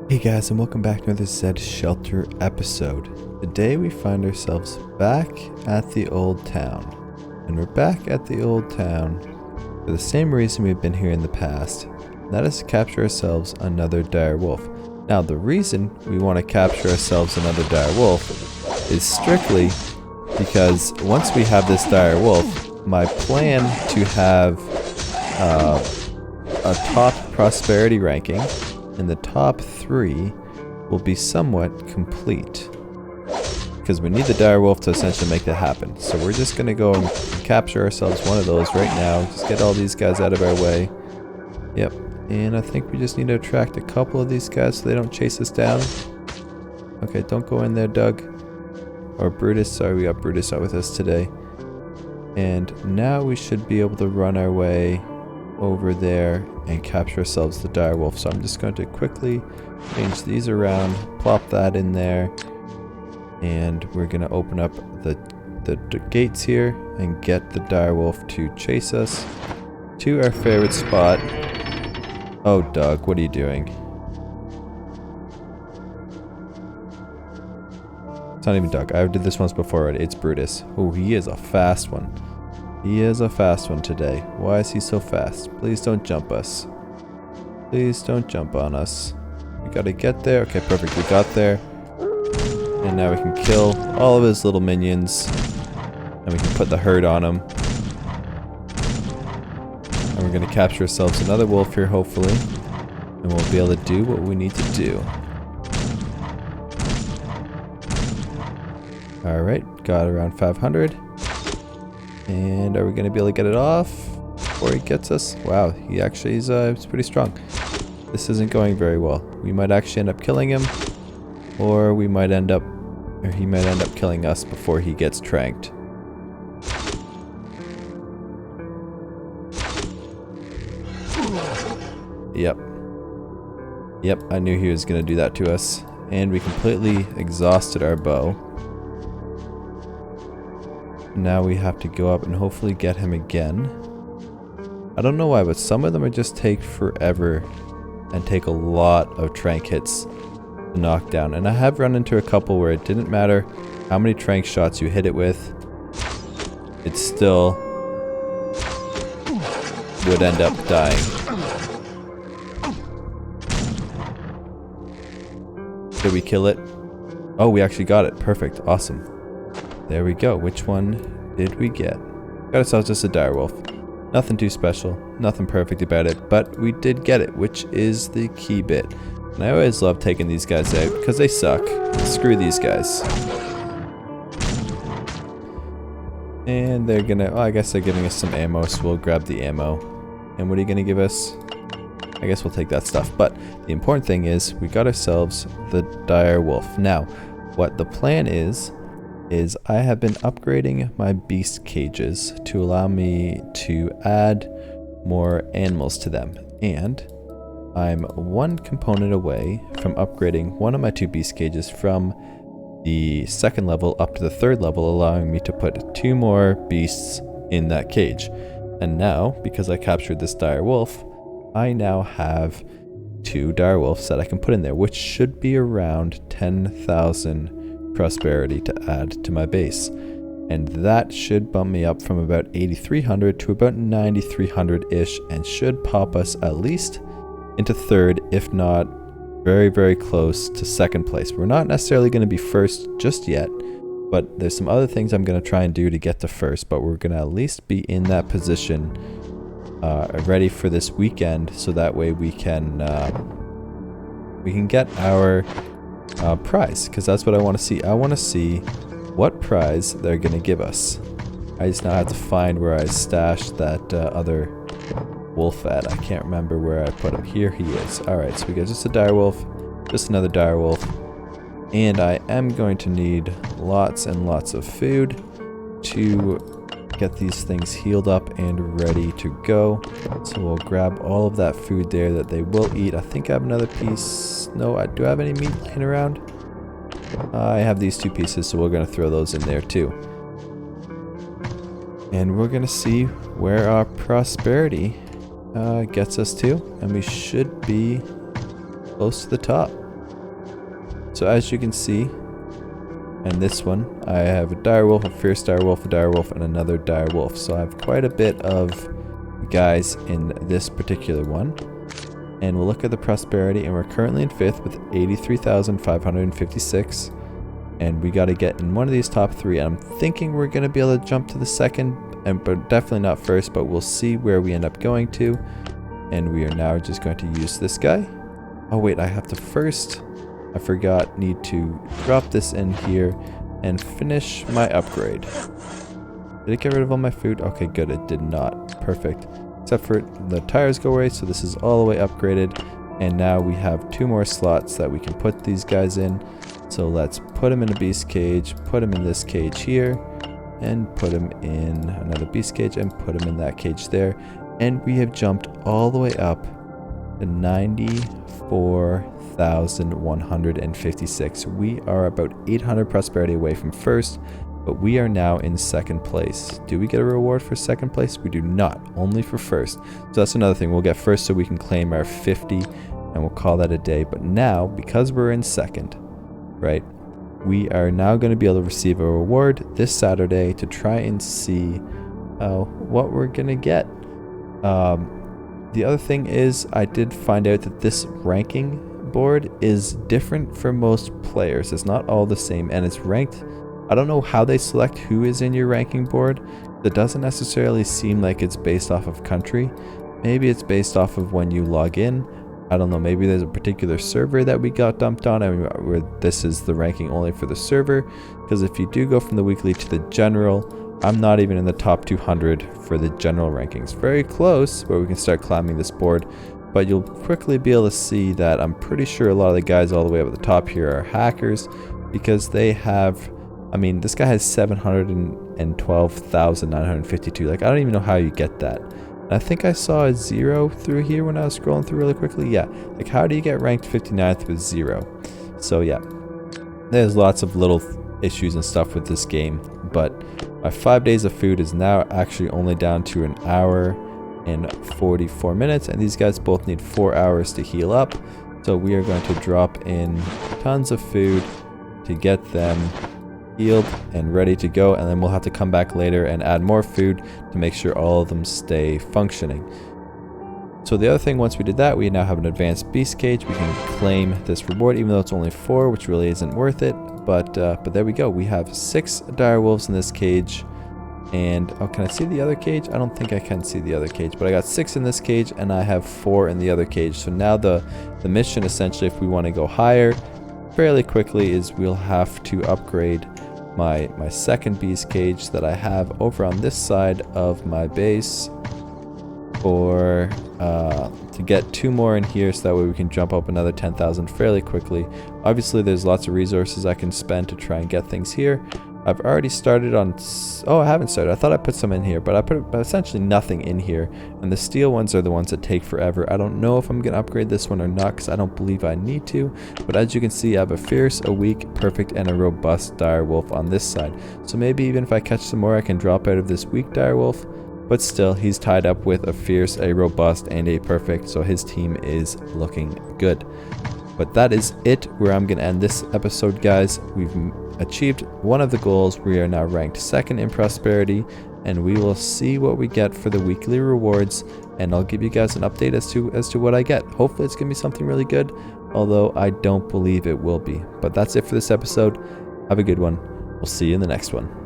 Hey guys, and welcome back to another Zed Shelter episode. Today we find ourselves back at the old town. And we're back at the old town for the same reason we've been here in the past. And that is to capture ourselves another dire wolf. Now the reason we want to capture ourselves another dire wolf is strictly because once we have this dire wolf, my plan to have a top prosperity ranking and the top 3 will be somewhat complete. Because we need the dire wolf to essentially make that happen. So we're just going to go and capture ourselves one of those right now. Just get all these guys out of our way. Yep. And I think we just need to attract a couple of these guys so they don't chase us down. Okay, don't go in there, Doug. Or Brutus. Sorry, we got Brutus out with us today. And now we should be able to run our way over there and capture ourselves the dire wolf. So I'm just going to quickly change these around, plop that in there, and we're going to open up the gates here and get the dire wolf to chase us to our favorite spot. Oh, Doug, what are you doing? It's not even Doug. I did this once before already. It's Brutus. Oh, he is a fast one. He is a fast one today. Why is he so fast? Please don't jump us. Please don't jump on us. We gotta get there. Okay, perfect. We got there. And now we can kill all of his little minions. And we can put the herd on him. And we're gonna capture ourselves another wolf here, hopefully. And we'll be able to do what we need to do. Alright, got around 500. And are we going to be able to get it off before he gets us? Wow, he actually is pretty strong. This isn't going very well. We might actually end up killing him, or he might end up killing us before he gets tranked. Yep, I knew he was going to do that to us. And we completely exhausted our bow. Now we have to go up and hopefully get him again. I don't know why, but some of them just take forever and take a lot of trank hits to knock down. And I have run into a couple where it didn't matter how many trank shots you hit it with, it still would end up dying. Did we kill it? Oh, we actually got it. Perfect. Awesome. There we go. Which one did we get? Got ourselves just a dire wolf. Nothing too special. Nothing perfect about it. But we did get it, which is the key bit. And I always love taking these guys out because they suck. Screw these guys. And they're gonna... Oh, I guess they're giving us some ammo, so we'll grab the ammo. And what are you gonna give us? I guess we'll take that stuff. But the important thing is we got ourselves the dire wolf. Now, what the plan is I have been upgrading my beast cages to allow me to add more animals to them. And I'm one component away from upgrading one of my 2 beast cages from the 2nd level up to the 3rd level, allowing me to put 2 more beasts in that cage. And now, because I captured this dire wolf, I now have 2 dire wolves that I can put in there, which should be around 10,000 prosperity to add to my base, and that should bump me up from about 8,300 to about 9,300 ish, and should pop us at least into 3rd, if not very, very close to 2nd place. We're not necessarily going to be 1st just yet, but there's some other things I'm going to try and do to get to 1st, but we're going to at least be in that position ready for this weekend, so that way we can get our prize, because that's what I want to see. I want to see what prize they're going to give us. I just now have to find where I stashed that other wolf at. I can't remember where I put him. Here he is. Alright, so we got just a dire wolf, just another dire wolf, and I am going to need lots and lots of food to get these things healed up and ready to go. So we'll grab all of that food there that they will eat. I think I have another piece. No, do I have any meat laying around? I have these 2 pieces, so we're going to throw those in there too. And we're going to see where our prosperity gets us to, and we should be close to the top. So as you can see, and this one, I have a dire wolf, a fierce dire wolf, a dire wolf, and another dire wolf. So I have quite a bit of guys in this particular one. And we'll look at the prosperity, and we're currently in 5th with 83,556. And we got to get in one of these top 3. And I'm thinking we're going to be able to jump to the 2nd, but definitely not 1st, but we'll see where we end up going to. And we are now just going to use this guy. Oh wait, I have to first, I forgot, need to drop this in here and finish my upgrade. Did it get rid of all my food? Okay, good, it did not. Perfect. Except for the tires go away, so this is all the way upgraded. And now we have 2 more slots that we can put these guys in. So let's put them in a beast cage, put them in this cage here, and put them in another beast cage, and put them in that cage there. And we have jumped all the way up to 94,156. We are about 800 prosperity away from 1st, but we are now in 2nd place. Do we get a reward for 2nd place? We do not, only for 1st. So that's another thing. We'll get 1st so we can claim our 50, and we'll call that a day. But now, because we're in 2nd, right, we are now going to be able to receive a reward this Saturday to try and see what we're going to get. The other thing is, I did find out that this ranking board is different for most players. It's not all the same, and it's ranked. I don't know how they select who is in your ranking board. It doesn't necessarily seem like it's based off of country. Maybe it's based off of when you log in. I don't know, maybe there's a particular server that we got dumped on, and where this is the ranking only for the server. Because if you do go from the weekly to the general, I'm not even in the top 200 for the general rankings. Very close, where we can start climbing this board. But you'll quickly be able to see that I'm pretty sure a lot of the guys all the way up at the top here are hackers, because they have, I mean, this guy has 712,952. Like, I don't even know how you get that. And I think I saw a 0 through here when I was scrolling through really quickly. Yeah, like, how do you get ranked 59th with 0? So yeah, there's lots of little issues and stuff with this game. But my 5 days of food is now actually only down to 1 hour and 44 minutes. And these guys both need 4 hours to heal up. So we are going to drop in tons of food to get them healed and ready to go, and then we'll have to come back later and add more food to make sure all of them stay functioning. So the other thing, once we did that, we now have an advanced beast cage. We can claim this reward, even though it's only 4, which really isn't worth it. But there we go. We have 6 dire wolves in this cage. And oh, can I see the other cage? I don't think I can see the other cage, but I got 6 in this cage, and I have 4 in the other cage. So now the mission, essentially, if we want to go higher fairly quickly, is we'll have to upgrade my 2nd beast cage that I have over on this side of my base, or to get 2 more in here, so that way we can jump up another 10,000 fairly quickly. Obviously there's lots of resources I can spend to try and get things here. I've already started on, oh, I haven't started. I thought I put some in here, but I put essentially nothing in here. And the steel ones are the ones that take forever. I don't know if I'm going to upgrade this one or not, because I don't believe I need to. But as you can see, I have a fierce, a weak, perfect, and a robust dire wolf on this side. So maybe even if I catch some more, I can drop out of this weak dire wolf. But still, he's tied up with a fierce, a robust, and a perfect. So his team is looking good. But that is it, where I'm going to end this episode, guys. We've achieved one of the goals. We are now ranked 2nd in prosperity, and we will see what we get for the weekly rewards, and I'll give you guys an update as to what I get. Hopefully it's going to be something really good, although I don't believe it will be. But that's it for this episode. Have a good one. We'll see you in the next one.